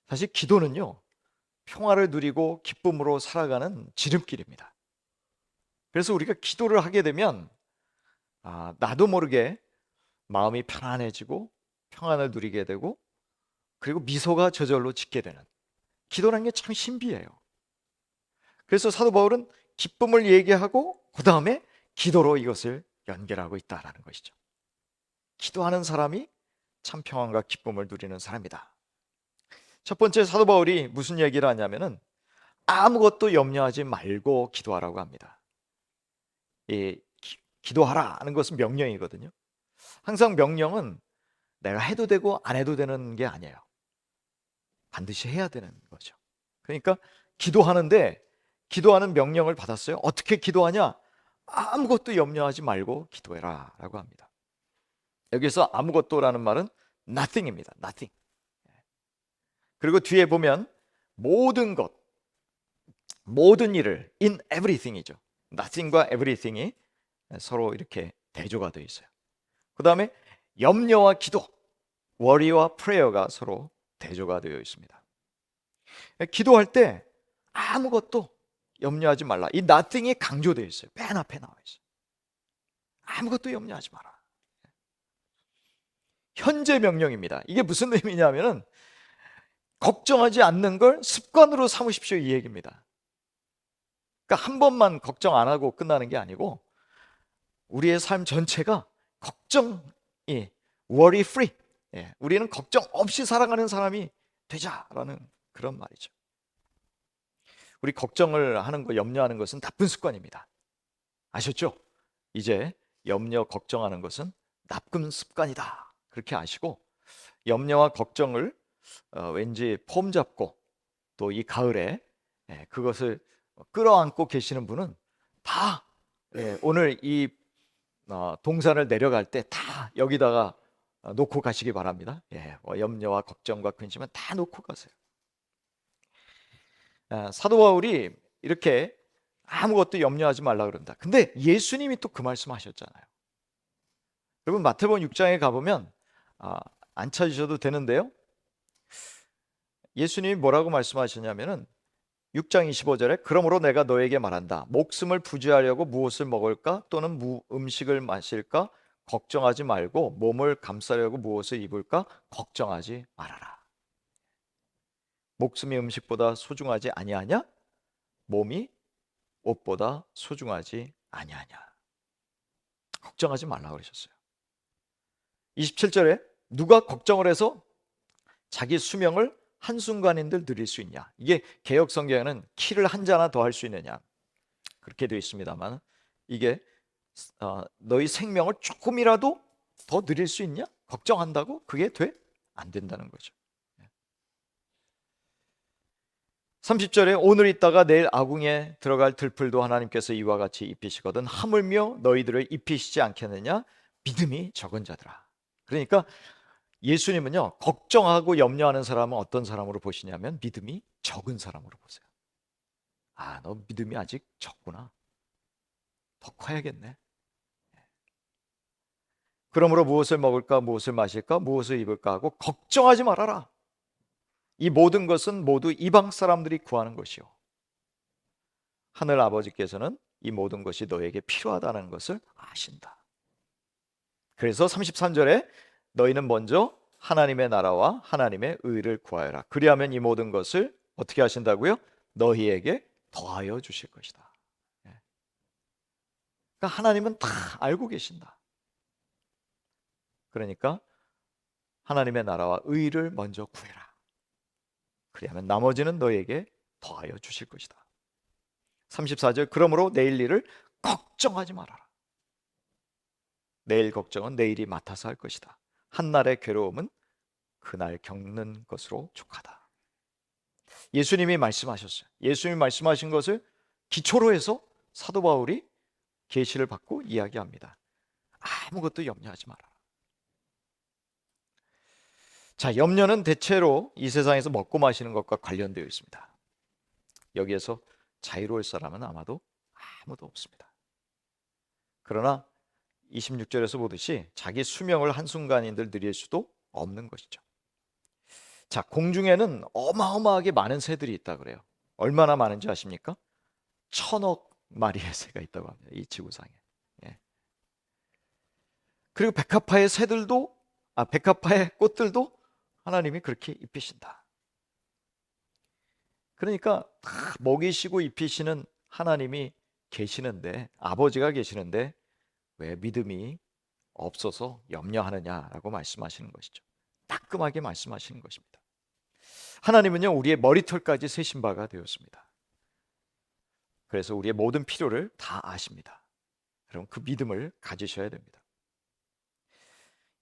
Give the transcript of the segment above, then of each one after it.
사실 기도는요, 평화를 누리고 기쁨으로 살아가는 지름길입니다. 그래서 우리가 기도를 하게 되면 나도 모르게 마음이 편안해지고 평안을 누리게 되고, 그리고 미소가 저절로 짓게 되는, 기도라는 게 참 신비해요. 그래서 사도 바울은 기쁨을 얘기하고 그 다음에 기도로 이것을 연결하고 있다라는 것이죠. 기도하는 사람이 참 평안과 기쁨을 누리는 사람이다. 첫 번째, 사도 바울이 무슨 얘기를 하냐면은 아무것도 염려하지 말고 기도하라고 합니다. 기도하라 하는 것은 명령이거든요. 항상 명령은 내가 해도 되고 안 해도 되는 게 아니에요. 반드시 해야 되는 거죠. 그러니까 기도하는데, 기도하는 명령을 받았어요. 어떻게 기도하냐? 아무것도 염려하지 말고 기도해라 라고 합니다. 여기서 아무것도라는 말은 nothing입니다. nothing. 그리고 뒤에 보면 모든 것, 모든 일을 in everything이죠. nothing과 everything이 서로 이렇게 대조가 되어 있어요. 그 다음에 염려와 기도, worry와 prayer가 서로 대조가 되어 있습니다. 기도할 때 아무것도 염려하지 말라. 이 nothing이 강조되어 있어요. 맨 앞에 나와 있어요. 아무것도 염려하지 마라. 현재 명령입니다. 이게 무슨 의미냐면은 걱정하지 않는 걸 습관으로 삼으십시오, 이 얘기입니다. 그러니까 한 번만 걱정 안 하고 끝나는 게 아니고 우리의 삶 전체가 걱정이 worry free, 우리는 걱정 없이 살아가는 사람이 되자라는 그런 말이죠. 우리 걱정을 하는 거, 염려하는 것은 나쁜 습관입니다. 아셨죠? 이제 염려, 걱정하는 것은 나쁜 습관이다, 그렇게 아시고, 염려와 걱정을 왠지 폼 잡고 또 이 가을에 그것을 끌어안고 계시는 분은 다 오늘 이 동산을 내려갈 때 다 여기다가 놓고 가시기 바랍니다. 염려와 걱정과 근심은 다 놓고 가세요. 사도 바울이 이렇게 아무것도 염려하지 말라 그런다. 근데 예수님이 또 그 말씀하셨잖아요. 여러분 마태복음 6장에 가보면 안 찾으셔도 되는데요, 예수님이 뭐라고 말씀하셨냐면은 6장 25절에 그러므로 내가 너에게 말한다. 목숨을 부지하려고 무엇을 먹을까 또는 음식을 마실까 걱정하지 말고 몸을 감싸려고 무엇을 입을까 걱정하지 말아라. 목숨이 음식보다 소중하지 아니하냐? 몸이 옷보다 소중하지 아니하냐? 걱정하지 말라 그러셨어요. 27절에 누가 걱정을 해서 자기 수명을 한순간인들 누릴 수 있냐? 이게 개역 성경에는 키를 한 자나 더 할 수 있느냐, 그렇게 되어 있습니다만, 이게 너희 생명을 조금이라도 더 누릴 수 있냐? 걱정한다고 그게 돼? 안 된다는 거죠. 30절에 오늘 있다가 내일 아궁에 들어갈 들풀도 하나님께서 이와 같이 입히시거든 하물며 너희들을 입히시지 않겠느냐? 믿음이 적은 자들아. 그러니까 예수님은요, 걱정하고 염려하는 사람은 어떤 사람으로 보시냐면 믿음이 적은 사람으로 보세요. 너 믿음이 아직 적구나. 더 커야겠네. 그러므로 무엇을 먹을까, 무엇을 마실까, 무엇을 입을까 하고 걱정하지 말아라. 이 모든 것은 모두 이방 사람들이 구하는 것이요, 하늘 아버지께서는 이 모든 것이 너에게 필요하다는 것을 아신다. 그래서 33절에 너희는 먼저 하나님의 나라와 하나님의 의를 구하여라. 그리하면 이 모든 것을 어떻게 하신다고요? 너희에게 더하여 주실 것이다. 그러니까 하나님은 다 알고 계신다. 그러니까 하나님의 나라와 의를 먼저 구해라. 그리하면 나머지는 너희에게 더하여 주실 것이다. 34절 그러므로 내일 일을 걱정하지 말아라. 내일 걱정은 내일이 맡아서 할 것이다. 한날의 괴로움은 그날 겪는 것으로 족하다. 예수님이 말씀하셨어요. 예수님이 말씀하신 것을 기초로 해서 사도 바울이 계시를 받고 이야기합니다. 아무것도 염려하지 마라. 자, 염려는 대체로 이 세상에서 먹고 마시는 것과 관련되어 있습니다. 여기에서 자유로울 사람은 아마도 아무도 없습니다. 그러나 26절에서 보듯이 자기 수명을 한순간인들 누릴 수도 없는 것이죠. 자, 공중에는 어마어마하게 많은 새들이 있다 그래요. 얼마나 많은지 아십니까? 1,000억 마리의 새가 있다고 합니다. 이 지구상에. 예. 그리고 백합화의 새들도, 백합화의 꽃들도 하나님이 그렇게 입히신다. 그러니까 다 먹이시고 입히시는 하나님이 계시는데, 아버지가 계시는데 왜 믿음이 없어서 염려하느냐라고 말씀하시는 것이죠. 따끔하게 말씀하시는 것입니다. 하나님은요, 우리의 머리털까지 세신 바가 되었습니다. 그래서 우리의 모든 필요를 다 아십니다. 여러분, 그 믿음을 가지셔야 됩니다.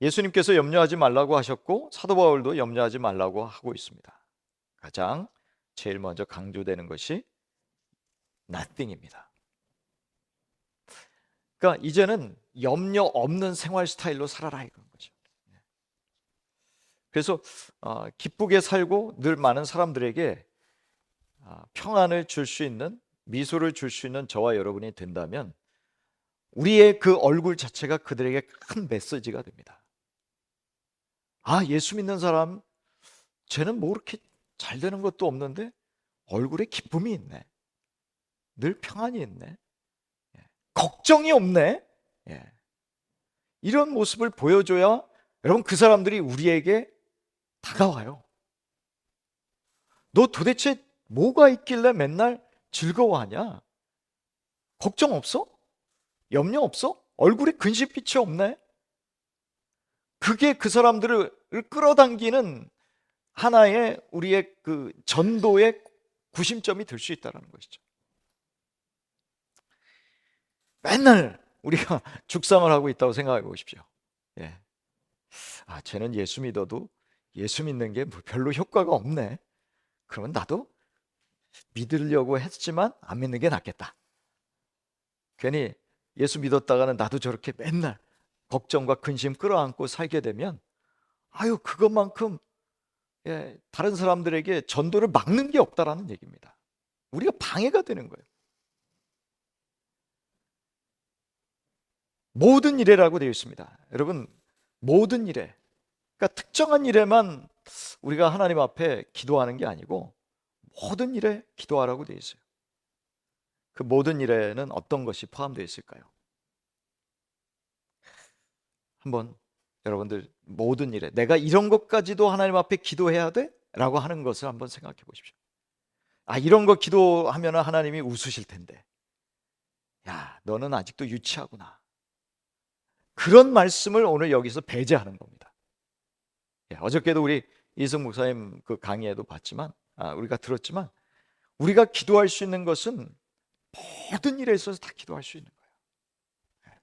예수님께서 염려하지 말라고 하셨고 사도 바울도 염려하지 말라고 하고 있습니다. 가장 제일 먼저 강조되는 것이 nothing입니다. 그러니까 이제는 염려 없는 생활 스타일로 살아라 이런 거죠. 그래서 기쁘게 살고 늘 많은 사람들에게 평안을 줄 수 있는, 미소를 줄 수 있는 저와 여러분이 된다면 우리의 그 얼굴 자체가 그들에게 큰 메시지가 됩니다. 예수 믿는 사람, 쟤는 뭐 그렇게 잘 되는 것도 없는데 얼굴에 기쁨이 있네, 늘 평안이 있네, 걱정이 없네. 이런 모습을 보여줘야 여러분, 그 사람들이 우리에게 다가와요. 너 도대체 뭐가 있길래 맨날 즐거워하냐? 걱정 없어? 염려 없어? 얼굴에 근심빛이 없네? 그게 그 사람들을 끌어당기는 하나의 우리의 그 전도의 구심점이 될 수 있다는 것이죠. 맨날 우리가 죽상을 하고 있다고 생각해 보십시오. 쟤는 예수 믿어도 예수 믿는 게 별로 효과가 없네. 그러면 나도 믿으려고 했지만 안 믿는 게 낫겠다. 괜히 예수 믿었다가는 나도 저렇게 맨날 걱정과 근심 끌어안고 살게 되면 그것만큼 다른 사람들에게 전도를 막는 게 없다라는 얘기입니다. 우리가 방해가 되는 거예요. 모든 일에라고 되어 있습니다. 여러분, 모든 일에, 그러니까 특정한 일에만 우리가 하나님 앞에 기도하는 게 아니고 모든 일에 기도하라고 되어 있어요. 그 모든 일에는 어떤 것이 포함되어 있을까요? 한번 여러분들 모든 일에 내가 이런 것까지도 하나님 앞에 기도해야 돼? 라고 하는 것을 한번 생각해 보십시오. 이런 거 기도하면 하나님이 웃으실 텐데, 야, 너는 아직도 유치하구나. 그런 말씀을 오늘 여기서 배제하는 겁니다. 어저께도 우리 이승 목사님 그 강의에도 봤지만, 우리가 들었지만, 우리가 기도할 수 있는 것은 모든 일에 있어서 다 기도할 수 있는 거예요.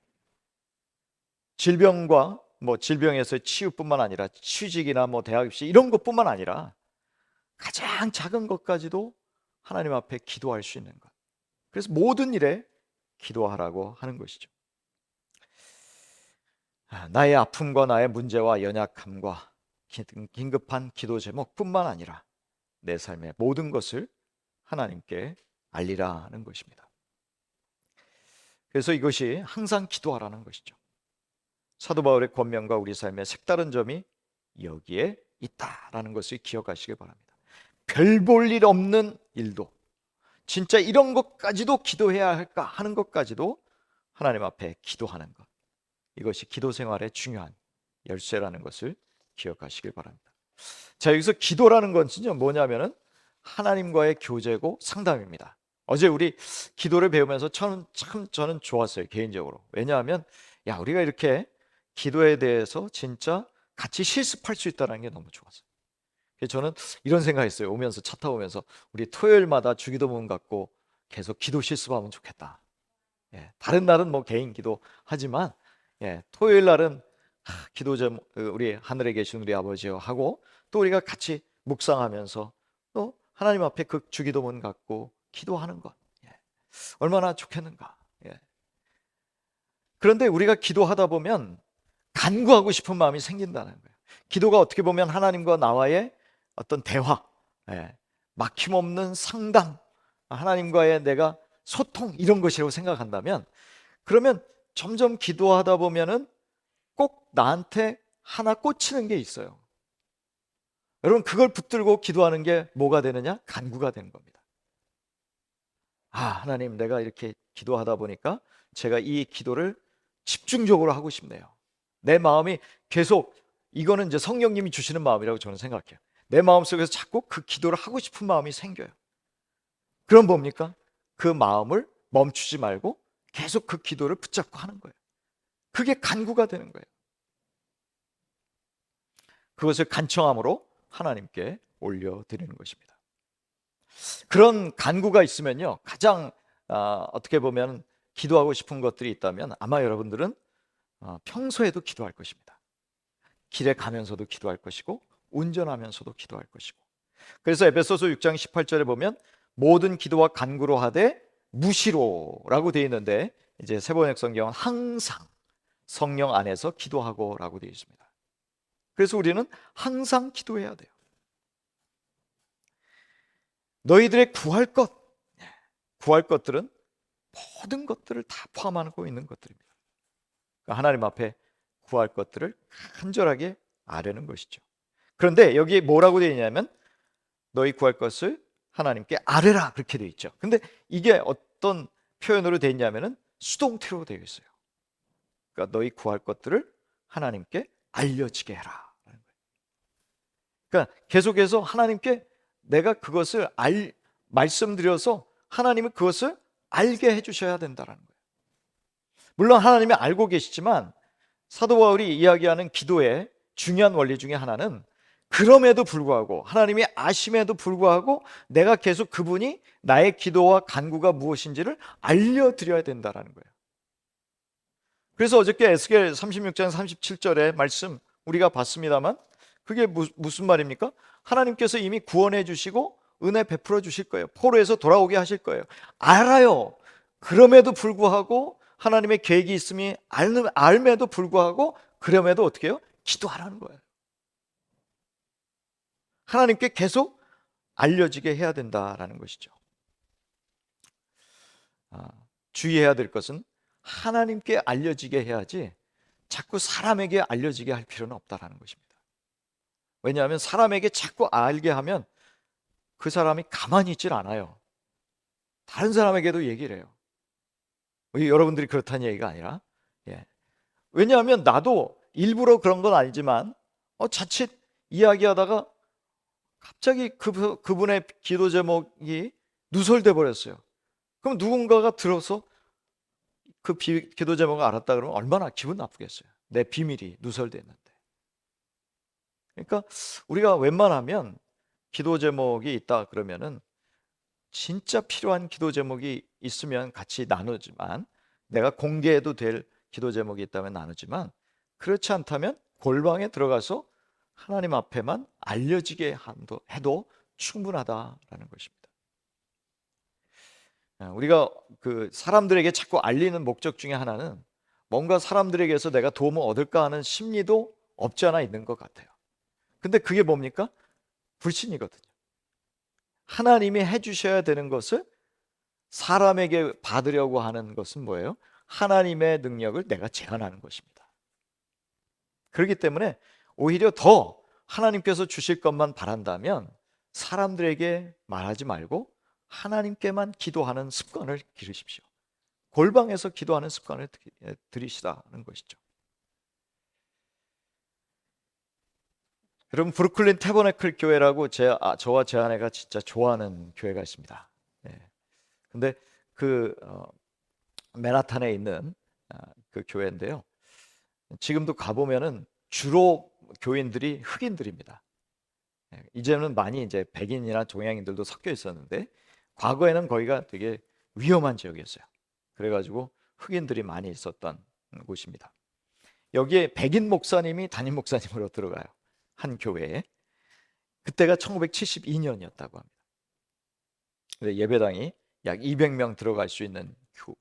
질병과 질병에서 치유뿐만 아니라 취직이나 대학 입시 이런 것뿐만 아니라 가장 작은 것까지도 하나님 앞에 기도할 수 있는 것. 그래서 모든 일에 기도하라고 하는 것이죠. 나의 아픔과 나의 문제와 연약함과 긴급한 기도 제목뿐만 아니라 내 삶의 모든 것을 하나님께 알리라는 것입니다. 그래서 이것이 항상 기도하라는 것이죠. 사도 바울의 권면과 우리 삶의 색다른 점이 여기에 있다라는 것을 기억하시길 바랍니다. 별 볼 일 없는 일도, 진짜 이런 것까지도 기도해야 할까 하는 것까지도 하나님 앞에 기도하는 것, 이것이 기도 생활의 중요한 열쇠라는 것을 기억하시길 바랍니다. 자, 여기서 기도라는 것은요 뭐냐면은 하나님과의 교제고 상담입니다. 어제 우리 기도를 배우면서 저는 좋았어요, 개인적으로. 왜냐하면 우리가 이렇게 기도에 대해서 진짜 같이 실습할 수 있다는 게 너무 좋았어요. 그래서 저는 이런 생각했어요. 오면서, 차 타고 오면서 우리 토요일마다 주기도문 갖고 계속 기도 실습하면 좋겠다. 다른 날은 개인 기도 하지만 토요일 날은 기도 좀 우리 하늘에 계신 우리 아버지요 하고, 또 우리가 같이 묵상하면서 또 하나님 앞에 그 주기도문 갖고 기도하는 것, 얼마나 좋겠는가. 그런데 우리가 기도하다 보면 간구하고 싶은 마음이 생긴다는 거예요. 기도가 어떻게 보면 하나님과 나와의 어떤 대화, 막힘없는 상담, 하나님과의 내가 소통, 이런 것이라고 생각한다면, 그러면 점점 기도하다 보면은 꼭 나한테 하나 꽂히는 게 있어요. 여러분, 그걸 붙들고 기도하는 게 뭐가 되느냐? 간구가 되는 겁니다. 하나님, 내가 이렇게 기도하다 보니까 제가 이 기도를 집중적으로 하고 싶네요. 내 마음이 계속, 이거는 이제 성령님이 주시는 마음이라고 저는 생각해요. 내 마음속에서 자꾸 그 기도를 하고 싶은 마음이 생겨요. 그럼 뭡니까? 그 마음을 멈추지 말고 계속 그 기도를 붙잡고 하는 거예요. 그게 간구가 되는 거예요. 그것을 간청함으로 하나님께 올려드리는 것입니다. 그런 간구가 있으면요, 가장 어떻게 보면 기도하고 싶은 것들이 있다면 아마 여러분들은 평소에도 기도할 것입니다. 길에 가면서도 기도할 것이고, 운전하면서도 기도할 것이고. 그래서 에베소서 6장 18절에 보면 모든 기도와 간구로 하되 무시로라고 되어 있는데, 이제 세번역 성경은 항상 성령 안에서 기도하고라고 되어 있습니다. 그래서 우리는 항상 기도해야 돼요. 너희들의 구할 것들은 모든 것들을 다 포함하고 있는 것들입니다. 그러니까 하나님 앞에 구할 것들을 간절하게 아뢰는 것이죠. 그런데 여기에 뭐라고 되어 있냐면 너희 구할 것을 하나님께 아뢰라, 그렇게 되어 있죠. 근데 이게 어떤 표현으로 되어 있냐면은 수동태로 되어 있어요. 그러니까 너희 구할 것들을 하나님께 알려지게 해라. 그러니까 계속해서 하나님께 내가 그것을 말씀드려서 하나님은 그것을 알게 해주셔야 된다는 거예요. 물론 하나님이 알고 계시지만 사도 바울이 이야기하는 기도의 중요한 원리 중에 하나는 그럼에도 불구하고, 하나님이 아심에도 불구하고 내가 계속 그분이 나의 기도와 간구가 무엇인지를 알려드려야 된다는 거예요. 그래서 어저께 에스겔 36장 37절의 말씀 우리가 봤습니다만, 그게 무슨 말입니까? 하나님께서 이미 구원해 주시고 은혜 베풀어 주실 거예요. 포로에서 돌아오게 하실 거예요. 알아요. 그럼에도 불구하고 하나님의 계획이 있음이 알매도 불구하고 그럼에도 어떻게 해요? 기도하라는 거예요. 하나님께 계속 알려지게 해야 된다라는 것이죠. 주의해야 될 것은 하나님께 알려지게 해야지 자꾸 사람에게 알려지게 할 필요는 없다라는 것입니다. 왜냐하면 사람에게 자꾸 알게 하면 그 사람이 가만히 있질 않아요. 다른 사람에게도 얘기를 해요. 여러분들이 그렇다는 얘기가 아니라, 왜냐하면 나도 일부러 그런 건 아니지만 자칫 이야기하다가 갑자기 그분의 기도 제목이 누설돼 버렸어요. 그럼 누군가가 들어서 그 기도 제목을 알았다 그러면 얼마나 기분 나쁘겠어요. 내 비밀이 누설됐는데. 그러니까 우리가 웬만하면 기도 제목이 있다 그러면은 진짜 필요한 기도 제목이 있으면 같이 나누지만, 내가 공개해도 될 기도 제목이 있다면 나누지만, 그렇지 않다면 골방에 들어가서 하나님 앞에만 알려지게 해도 충분하다라는 것입니다. 우리가 그 사람들에게 자꾸 알리는 목적 중에 하나는 뭔가 사람들에게서 내가 도움을 얻을까 하는 심리도 없지 않아 있는 것 같아요. 근데 그게 뭡니까? 불신이거든요. 하나님이 해주셔야 되는 것을 사람에게 받으려고 하는 것은 뭐예요? 하나님의 능력을 내가 제한하는 것입니다. 그렇기 때문에 오히려 더 하나님께서 주실 것만 바란다면 사람들에게 말하지 말고 하나님께만 기도하는 습관을 기르십시오. 골방에서 기도하는 습관을 들이시라는 것이죠. 여러분, 브루클린 태버네클 교회라고 저와 제 아내가 진짜 좋아하는 교회가 있습니다. 근데 그 맨하탄에 있는 그 교회인데요. 지금도 가보면은 주로 교인들이 흑인들입니다. 이제는 많이 이제 백인이나 동양인들도 섞여 있었는데 과거에는 거기가 되게 위험한 지역이었어요. 그래가지고 흑인들이 많이 있었던 곳입니다. 여기에 백인 목사님이 담임 목사님으로 들어가요. 한 교회에. 그때가 1972년이었다고 합니다. 예배당이 약 200명 들어갈 수 있는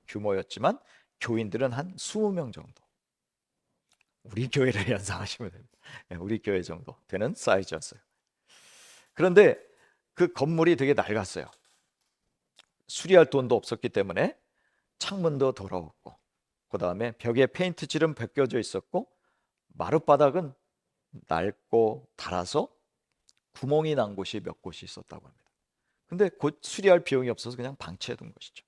규모였지만 교인들은 한 20명 정도. 우리 교회를 연상하시면 됩니다. 우리 교회 정도 되는 사이즈였어요. 그런데 그 건물이 되게 낡았어요. 수리할 돈도 없었기 때문에 창문도 더러웠고, 그 다음에 벽에 페인트칠은 벗겨져 있었고, 마룻바닥은 낡고 닳아서 구멍이 난 곳이 몇 곳이 있었다고 합니다. 근데 곧 수리할 비용이 없어서 그냥 방치해 둔 것이죠.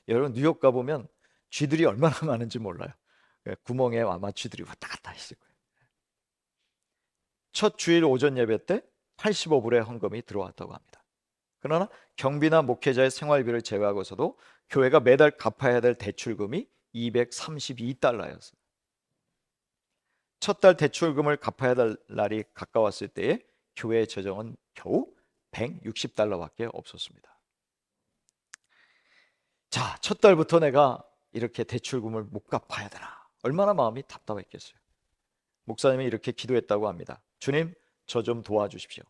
여러분 뉴욕 가보면 쥐들이 얼마나 많은지 몰라요. 구멍에 아마 쥐들이 왔다 갔다 했을 거예요. 첫 주일 오전 예배 때 85불의 헌금이 들어왔다고 합니다. 그러나 경비나 목회자의 생활비를 제외하고서도 교회가 매달 갚아야 될 대출금이 232달러였어요. 첫 달 대출금을 갚아야 될 날이 가까웠을 때에 교회의 재정은 겨우 160달러밖에 없었습니다. 자, 첫 달부터 내가 이렇게 대출금을 못 갚아야 되나, 얼마나 마음이 답답했겠어요. 목사님이 이렇게 기도했다고 합니다. 주님, 저 좀 도와주십시오.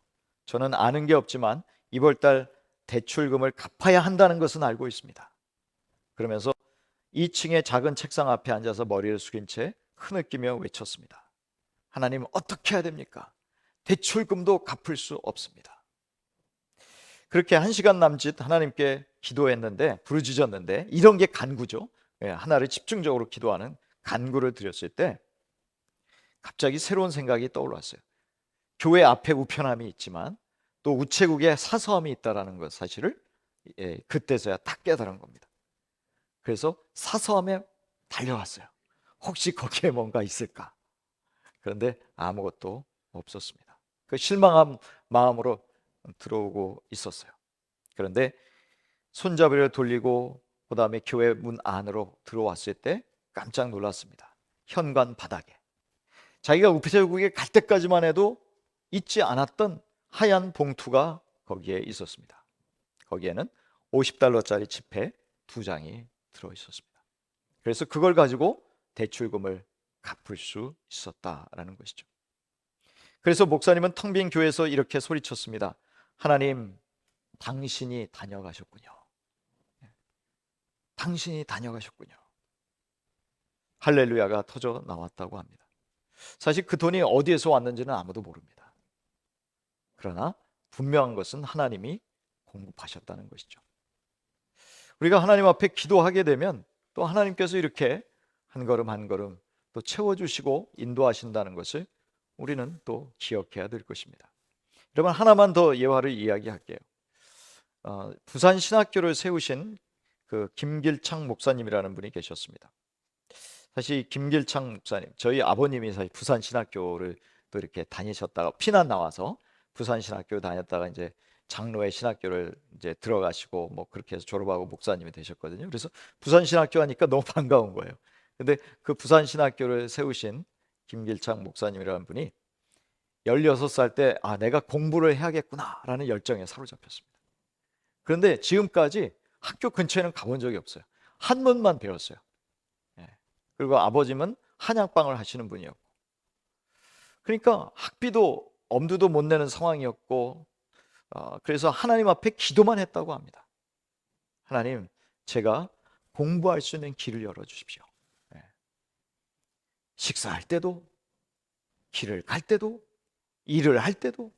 저는 아는 게 없지만 이번 달 대출금을 갚아야 한다는 것은 알고 있습니다. 그러면서 2층의 작은 책상 앞에 앉아서 머리를 숙인 채 흐느끼며 외쳤습니다. 하나님, 어떻게 해야 됩니까? 대출금도 갚을 수 없습니다. 그렇게 1시간 남짓 하나님께 기도했는데, 부르짖었는데, 이런 게 간구죠. 하나를 집중적으로 기도하는 간구를 드렸을 때 갑자기 새로운 생각이 떠올랐어요. 교회 앞에 우편함이 있지만 또 우체국에 사서함이 있다는 것 사실을 그때서야 딱 깨달은 겁니다. 그래서 사서함에 달려왔어요. 혹시 거기에 뭔가 있을까? 그런데 아무것도 없었습니다. 그 실망한 마음으로 들어오고 있었어요. 그런데 손잡이를 돌리고 그 다음에 교회 문 안으로 들어왔을 때 깜짝 놀랐습니다. 현관 바닥에 자기가 우체국에 갈 때까지만 해도 잊지 않았던 하얀 봉투가 거기에 있었습니다. 거기에는 50달러짜리 지폐 2장이 들어있었습니다. 그래서 그걸 가지고 대출금을 갚을 수 있었다라는 것이죠. 그래서 목사님은 텅 빈 교회에서 이렇게 소리쳤습니다. 하나님, 당신이 다녀가셨군요. 당신이 다녀가셨군요. 할렐루야가 터져 나왔다고 합니다. 사실 그 돈이 어디에서 왔는지는 아무도 모릅니다. 그러나 분명한 것은 하나님이 공급하셨다는 것이죠. 우리가 하나님 앞에 기도하게 되면 또 하나님께서 이렇게 한 걸음 한 걸음 또 채워주시고 인도하신다는 것을 우리는 또 기억해야 될 것입니다. 여러분, 하나만 더 예화를 이야기할게요. 부산 신학교를 세우신 그 김길창 목사님이라는 분이 계셨습니다. 사실 김길창 목사님, 저희 아버님이 사실 부산 신학교를 또 이렇게 다니셨다가 피난 나와서 부산 신학교 다녔다가 이제 장로의 신학교를 이제 들어가시고 뭐 그렇게 해서 졸업하고 목사님이 되셨거든요. 그래서 부산 신학교 하니까 너무 반가운 거예요. 근데 그 부산 신학교를 세우신 김길창 목사님이라는 분이 16살 때 내가 공부를 해야겠구나라는 열정에 사로잡혔습니다. 그런데 지금까지 학교 근처에는 가본 적이 없어요. 한문만 배웠어요. 그리고 아버님은 한약방을 하시는 분이었고, 그러니까 학비도 엄두도 못 내는 상황이었고, 그래서 하나님 앞에 기도만 했다고 합니다. 하나님, 제가 공부할 수 있는 길을 열어주십시오. 식사할 때도, 길을 갈 때도, 일을 할 때도.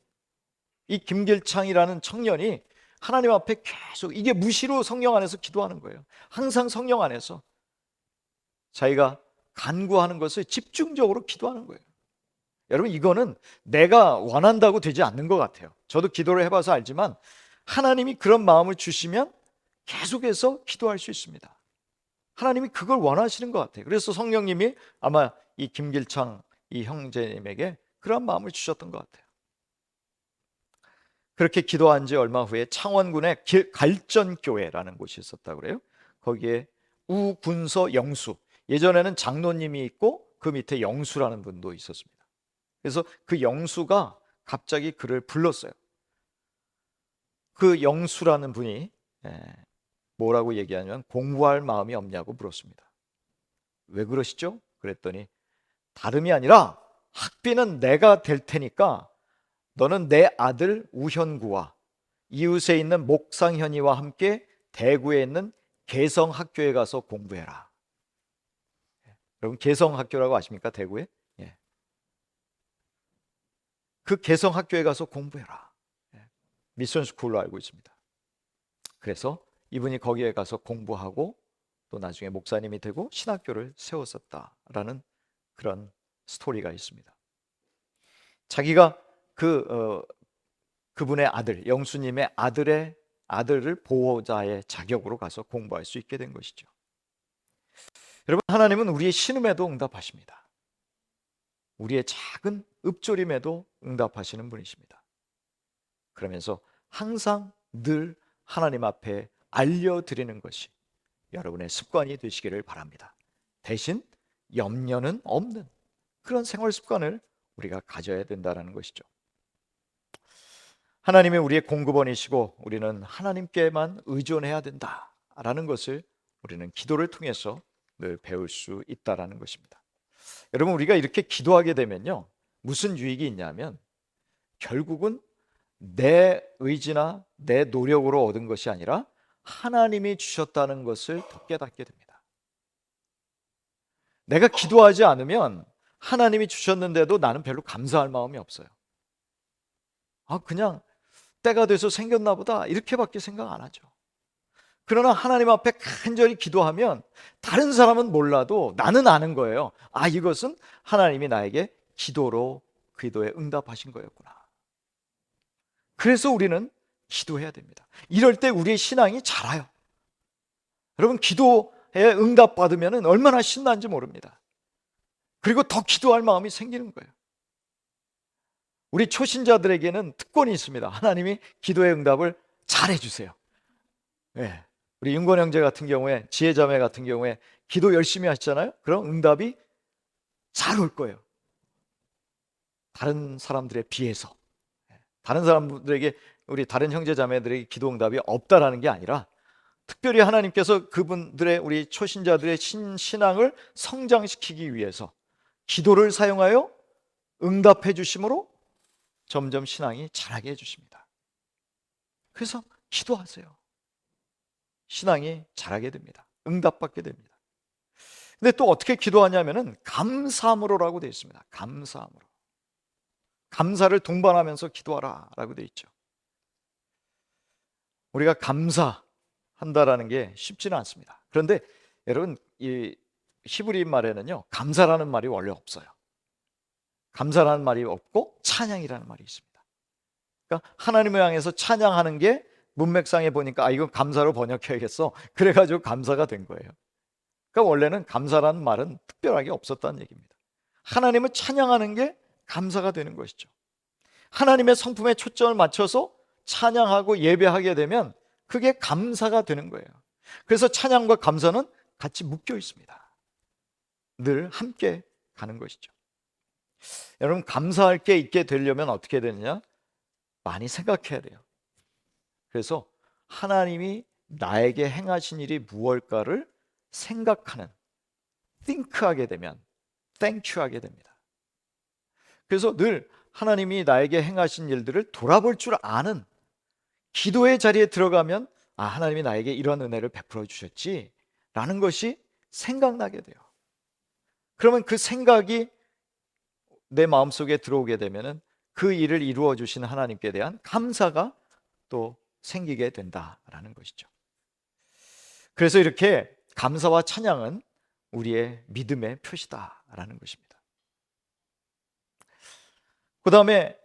이 김길창이라는 청년이 하나님 앞에 계속, 이게 무시로 성령 안에서 기도하는 거예요. 항상 성령 안에서 자기가 간구하는 것을 집중적으로 기도하는 거예요. 여러분, 이거는 내가 원한다고 되지 않는 것 같아요. 저도 기도를 해봐서 알지만 하나님이 그런 마음을 주시면 계속해서 기도할 수 있습니다. 하나님이 그걸 원하시는 것 같아요. 그래서 성령님이 아마 이 김길창 이 형제님에게 그런 마음을 주셨던 것 같아요. 그렇게 기도한 지 얼마 후에 창원군에 갈전교회라는 곳이 있었다고 그래요. 거기에 우군서 영수, 예전에는 장로님이 있고 그 밑에 영수라는 분도 있었습니다. 그래서 그 영수가 갑자기 그를 불렀어요. 그 영수라는 분이 뭐라고 얘기하냐면 공부할 마음이 없냐고 물었습니다. 왜 그러시죠? 그랬더니 다름이 아니라 학비는 내가 될 테니까 너는 내 아들 우현구와 이웃에 있는 목상현이와 함께 대구에 있는 개성학교에 가서 공부해라. 여러분, 개성학교라고 아십니까? 대구에? 예. 그 개성학교에 가서 공부해라. 미션스쿨로 알고 있습니다. 그래서 이분이 거기에 가서 공부하고 또 나중에 목사님이 되고 신학교를 세웠었다라는 그런 스토리가 있습니다. 자기가 그 그분의 아들, 영수님의 아들을 보호자의 자격으로 가서 공부할 수 있게 된 것이죠. 여러분, 하나님은 우리의 신음에도 응답하십니다. 우리의 작은 읊조림에도 응답하시는 분이십니다. 그러면서 항상 늘 하나님 앞에 알려드리는 것이 여러분의 습관이 되시기를 바랍니다. 대신 염려는 없는 그런 생활 습관을 우리가 가져야 된다는 것이죠. 하나님이 우리의 공급원이시고 우리는 하나님께만 의존해야 된다라는 것을 우리는 기도를 통해서 늘 배울 수 있다는 것입니다. 여러분, 우리가 이렇게 기도하게 되면요, 무슨 유익이 있냐면 결국은 내 의지나 내 노력으로 얻은 것이 아니라 하나님이 주셨다는 것을 더 깨닫게 됩니다. 내가 기도하지 않으면 하나님이 주셨는데도 나는 별로 감사할 마음이 없어요. 그냥 때가 돼서 생겼나 보다 이렇게밖에 생각 안 하죠. 그러나 하나님 앞에 간절히 기도하면 다른 사람은 몰라도 나는 아는 거예요. 이것은 하나님이 나에게 기도에 응답하신 거였구나. 그래서 우리는 기도해야 됩니다. 이럴 때 우리의 신앙이 자라요. 여러분, 기도에 응답받으면 얼마나 신난지 모릅니다. 그리고 더 기도할 마음이 생기는 거예요. 우리 초신자들에게는 특권이 있습니다. 하나님이 기도의 응답을 잘해주세요. 네. 우리 윤건 형제 같은 경우에, 지혜자매 같은 경우에 기도 열심히 하시잖아요. 그럼 응답이 잘 올 거예요. 다른 사람들에 비해서. 다른 사람들에게, 우리 다른 형제자매들에게 기도 응답이 없다라는 게 아니라 특별히 하나님께서 그분들의, 우리 초신자들의 신앙을 성장시키기 위해서 기도를 사용하여 응답해 주심으로 점점 신앙이 자라게 해주십니다. 그래서 기도하세요. 신앙이 자라게 됩니다. 응답받게 됩니다. 근데 또 어떻게 기도하냐면은 감사함으로라고 되어 있습니다. 감사함으로. 감사를 동반하면서 기도하라 라고 되어 있죠. 우리가 감사한다라는 게 쉽지는 않습니다. 그런데 여러분, 이 히브리 말에는요, 감사라는 말이 원래 없어요. 감사라는 말이 없고 찬양이라는 말이 있습니다. 그러니까 하나님을 향해서 찬양하는 게 문맥상에 보니까 이건 감사로 번역해야겠어. 그래가지고 감사가 된 거예요. 그러니까 원래는 감사라는 말은 특별하게 없었다는 얘기입니다. 하나님을 찬양하는 게 감사가 되는 것이죠. 하나님의 성품에 초점을 맞춰서 찬양하고 예배하게 되면 그게 감사가 되는 거예요. 그래서 찬양과 감사는 같이 묶여 있습니다. 늘 함께 가는 것이죠. 여러분, 감사할 게 있게 되려면 어떻게 되느냐? 많이 생각해야 돼요. 그래서 하나님이 나에게 행하신 일이 무엇일까를 생각하는, think하게 되면 thank you 하게 됩니다. 그래서 늘 하나님이 나에게 행하신 일들을 돌아볼 줄 아는, 기도의 자리에 들어가면 하나님이 나에게 이런 은혜를 베풀어 주셨지 라는 것이 생각나게 돼요. 그러면 그 생각이 내 마음속에 들어오게 되면 그 일을 이루어 주신 하나님께 대한 감사가 또 생기게 된다라는 것이죠. 그래서 이렇게 감사와 찬양은 우리의 믿음의 표시다라는 것입니다. 그 다음에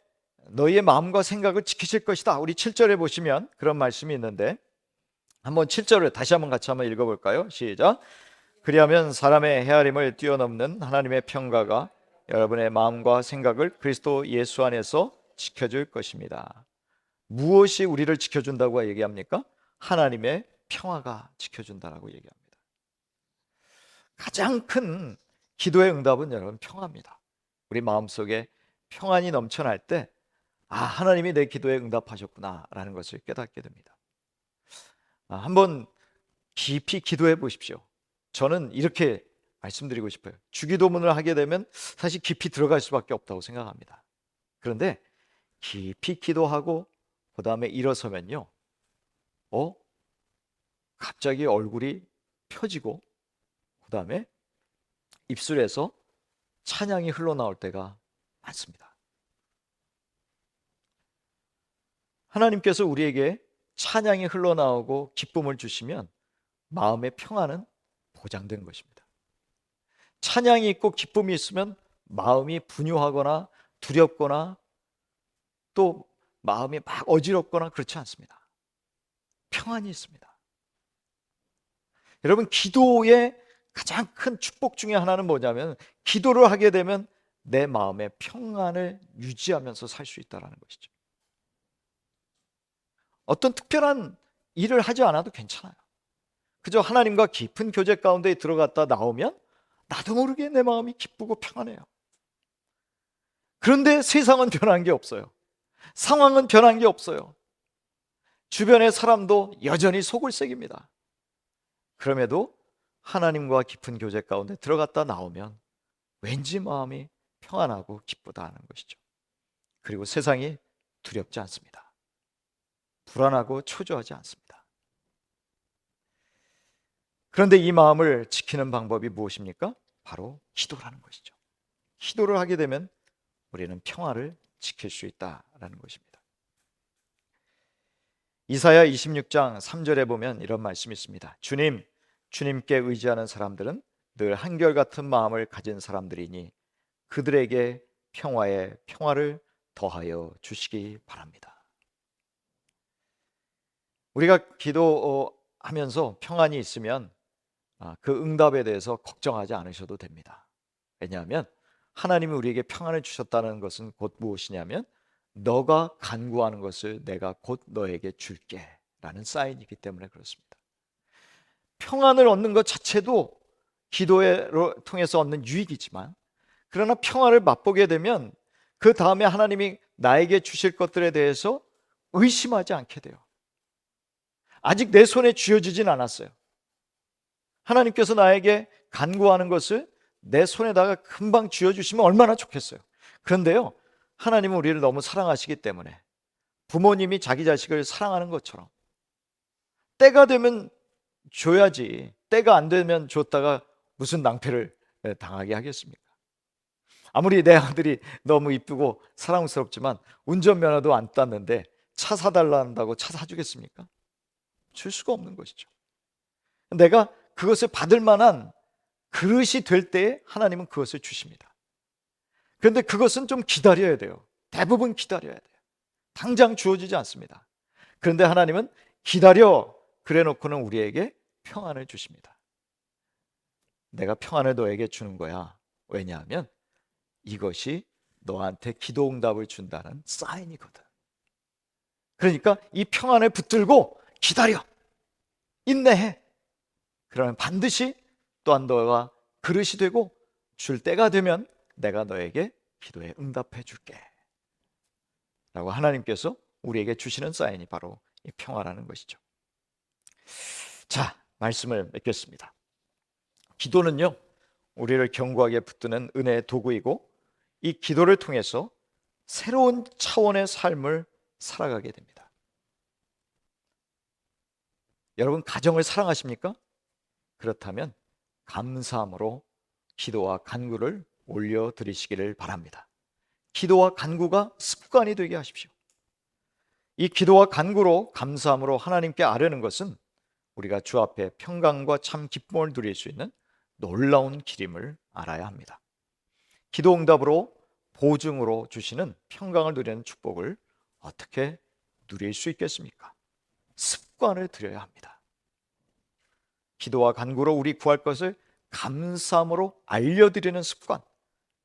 너희의 마음과 생각을 지키실 것이다. 우리 7절에 보시면 그런 말씀이 있는데 한번 7절을 다시 한번 같이 한번 읽어볼까요? 시작. 그리하면 사람의 헤아림을 뛰어넘는 하나님의 평가가 여러분의 마음과 생각을 그리스도 예수 안에서 지켜줄 것입니다. 무엇이 우리를 지켜준다고 얘기합니까? 하나님의 평화가 지켜준다라고 얘기합니다. 가장 큰 기도의 응답은 여러분 평화입니다. 우리 마음속에 평안이 넘쳐날 때 하나님이 내 기도에 응답하셨구나 라는 것을 깨닫게 됩니다. 한번 깊이 기도해 보십시오. 저는 이렇게 말씀드리고 싶어요. 주기도문을 하게 되면 사실 깊이 들어갈 수밖에 없다고 생각합니다. 그런데 깊이 기도하고 그 다음에 일어서면요, 갑자기 얼굴이 펴지고 그 다음에 입술에서 찬양이 흘러나올 때가 많습니다. 하나님께서 우리에게 찬양이 흘러나오고 기쁨을 주시면 마음의 평안은 보장된 것입니다. 찬양이 있고 기쁨이 있으면 마음이 분유하거나 두렵거나 또 마음이 막 어지럽거나 그렇지 않습니다. 평안이 있습니다. 여러분, 기도의 가장 큰 축복 중에 하나는 뭐냐면, 기도를 하게 되면 내 마음의 평안을 유지하면서 살 수 있다는 것이죠. 어떤 특별한 일을 하지 않아도 괜찮아요. 그저 하나님과 깊은 교제 가운데 들어갔다 나오면 나도 모르게 내 마음이 기쁘고 평안해요. 그런데 세상은 변한 게 없어요. 상황은 변한 게 없어요. 주변의 사람도 여전히 속을 새깁니다. 그럼에도 하나님과 깊은 교제 가운데 들어갔다 나오면 왠지 마음이 평안하고 기쁘다는 것이죠. 그리고 세상이 두렵지 않습니다. 불안하고 초조하지 않습니다. 그런데 이 마음을 지키는 방법이 무엇입니까? 바로 기도라는 것이죠. 기도를 하게 되면 우리는 평화를 지킬 수 있다라는 것입니다. 이사야 26장 3절에 보면 이런 말씀이 있습니다. 주님께 의지하는 사람들은 늘 한결같은 마음을 가진 사람들이니 그들에게 평화의 평화를 더하여 주시기 바랍니다. 우리가 기도하면서 평안이 있으면 그 응답에 대해서 걱정하지 않으셔도 됩니다. 왜냐하면 하나님이 우리에게 평안을 주셨다는 것은 곧 무엇이냐면, 너가 간구하는 것을 내가 곧 너에게 줄게 라는 사인이기 때문에 그렇습니다. 평안을 얻는 것 자체도 기도를 통해서 얻는 유익이지만, 그러나 평안을 맛보게 되면 그 다음에 하나님이 나에게 주실 것들에 대해서 의심하지 않게 돼요. 아직 내 손에 쥐어지진 않았어요. 하나님께서 나에게 간구하는 것을 내 손에다가 금방 쥐어주시면 얼마나 좋겠어요. 그런데요, 하나님은 우리를 너무 사랑하시기 때문에 부모님이 자기 자식을 사랑하는 것처럼 때가 되면 줘야지, 때가 안 되면 줬다가 무슨 낭패를 당하게 하겠습니까? 아무리 내 아들이 너무 이쁘고 사랑스럽지만 운전면허도 안 땄는데 차 사달라 한다고 차 사주겠습니까? 줄 수가 없는 것이죠. 내가 그것을 받을 만한 그릇이 될 때에 하나님은 그것을 주십니다. 그런데 그것은 좀 기다려야 돼요. 대부분 기다려야 돼요. 당장 주어지지 않습니다. 그런데 하나님은 기다려 그래 놓고는 우리에게 평안을 주십니다. 내가 평안을 너에게 주는 거야. 왜냐하면 이것이 너한테 기도 응답을 준다는 사인이거든. 그러니까 이 평안을 붙들고 기다려, 인내해. 그러면 반드시 또한 너가 그릇이 되고 줄 때가 되면 내가 너에게 기도에 응답해 줄게 라고 하나님께서 우리에게 주시는 사인이 바로 이 평화라는 것이죠. 자, 말씀을 맺겠습니다. 기도는요, 우리를 견고하게 붙드는 은혜의 도구이고, 이 기도를 통해서 새로운 차원의 삶을 살아가게 됩니다. 여러분, 가정을 사랑하십니까? 그렇다면 감사함으로 기도와 간구를 올려드리시기를 바랍니다. 기도와 간구가 습관이 되게 하십시오. 이 기도와 간구로 감사함으로 하나님께 아뢰는 것은 우리가 주 앞에 평강과 참 기쁨을 누릴 수 있는 놀라운 길임을 알아야 합니다. 기도 응답으로 보증으로 주시는 평강을 누리는 축복을 어떻게 누릴 수 있겠습니까? 습관을 들여야 합니다. 기도와 간구로 우리 구할 것을 감사함으로 알려드리는 습관,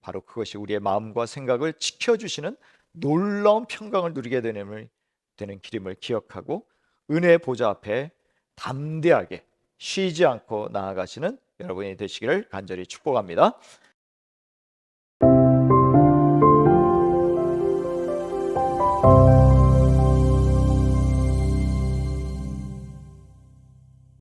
바로 그것이 우리의 마음과 생각을 지켜주시는 놀라운 평강을 누리게 되는 길임을 기억하고 은혜의 보좌 앞에 담대하게 쉬지 않고 나아가시는 여러분이 되시기를 간절히 축복합니다.